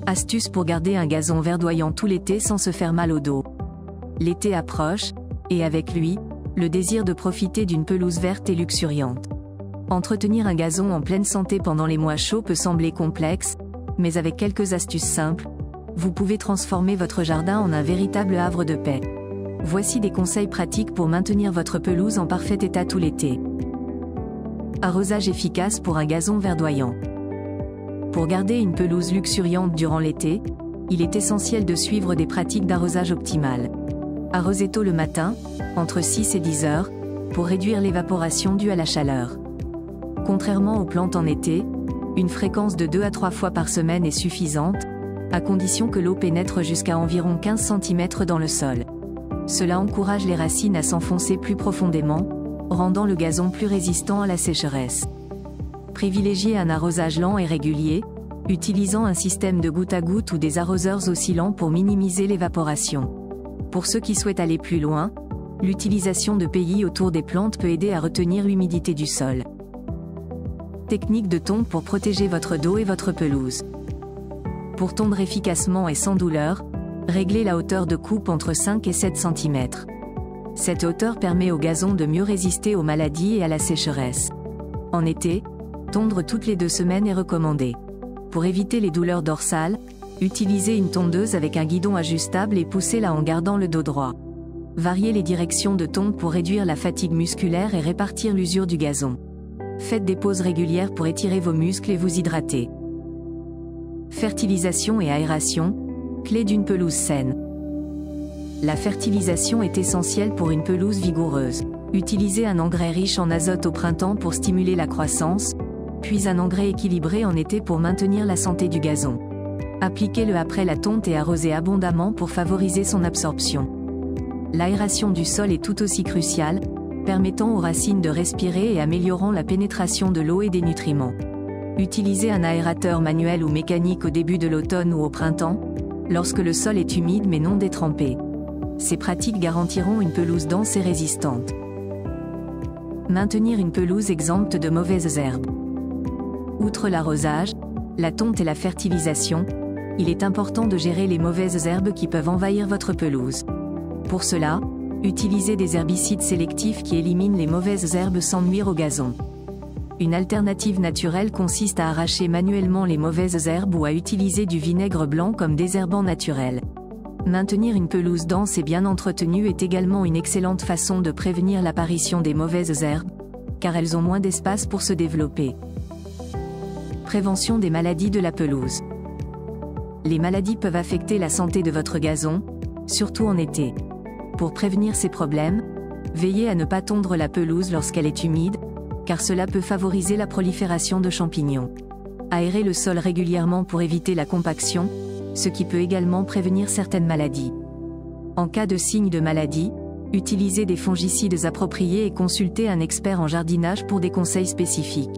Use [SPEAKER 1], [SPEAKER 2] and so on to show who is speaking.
[SPEAKER 1] Astuce pour garder un gazon verdoyant tout l'été sans se faire mal au dos. L'été approche, et avec lui, le désir de profiter d'une pelouse verte et luxuriante. Entretenir un gazon en pleine santé pendant les mois chauds peut sembler complexe, mais avec quelques astuces simples, vous pouvez transformer votre jardin en un véritable havre de paix. Voici des conseils pratiques pour maintenir votre pelouse en parfait état tout l'été. Arrosage efficace pour un gazon verdoyant. Pour garder une pelouse luxuriante durant l'été, il est essentiel de suivre des pratiques d'arrosage optimales. Arrosez tôt le matin, entre 6 et 10 heures, pour réduire l'évaporation due à la chaleur. Contrairement aux plantes en été, une fréquence de 2 à 3 fois par semaine est suffisante, à condition que l'eau pénètre jusqu'à environ 15 cm dans le sol. Cela encourage les racines à s'enfoncer plus profondément, rendant le gazon plus résistant à la sécheresse. Privilégiez un arrosage lent et régulier, utilisant un système de goutte à goutte ou des arroseurs oscillants pour minimiser l'évaporation. Pour ceux qui souhaitent aller plus loin, l'utilisation de paillis autour des plantes peut aider à retenir l'humidité du sol. Technique de tonte pour protéger votre dos et votre pelouse. Pour tondre efficacement et sans douleur, réglez la hauteur de coupe entre 5 et 7 cm. Cette hauteur permet au gazon de mieux résister aux maladies et à la sécheresse. En été, tondre toutes les 2 semaines est recommandé. Pour éviter les douleurs dorsales, utilisez une tondeuse avec un guidon ajustable et poussez-la en gardant le dos droit. Variez les directions de tonte pour réduire la fatigue musculaire et répartir l'usure du gazon. Faites des pauses régulières pour étirer vos muscles et vous hydrater. Fertilisation et aération, clé d'une pelouse saine. La fertilisation est essentielle pour une pelouse vigoureuse. Utilisez un engrais riche en azote au printemps pour stimuler la croissance, puis un engrais équilibré en été pour maintenir la santé du gazon. Appliquez-le après la tonte et arrosez abondamment pour favoriser son absorption. L'aération du sol est tout aussi cruciale, permettant aux racines de respirer et améliorant la pénétration de l'eau et des nutriments. Utilisez un aérateur manuel ou mécanique au début de l'automne ou au printemps, lorsque le sol est humide mais non détrempé. Ces pratiques garantiront une pelouse dense et résistante. Maintenir une pelouse exempte de mauvaises herbes. Outre l'arrosage, la tonte et la fertilisation, il est important de gérer les mauvaises herbes qui peuvent envahir votre pelouse. Pour cela, utilisez des herbicides sélectifs qui éliminent les mauvaises herbes sans nuire au gazon. Une alternative naturelle consiste à arracher manuellement les mauvaises herbes ou à utiliser du vinaigre blanc comme désherbant naturel. Maintenir une pelouse dense et bien entretenue est également une excellente façon de prévenir l'apparition des mauvaises herbes, car elles ont moins d'espace pour se développer. Prévention des maladies de la pelouse. Les maladies peuvent affecter la santé de votre gazon, surtout en été. Pour prévenir ces problèmes, veillez à ne pas tondre la pelouse lorsqu'elle est humide, car cela peut favoriser la prolifération de champignons. Aérez le sol régulièrement pour éviter la compaction, ce qui peut également prévenir certaines maladies. En cas de signe de maladie, utilisez des fongicides appropriés et consultez un expert en jardinage pour des conseils spécifiques.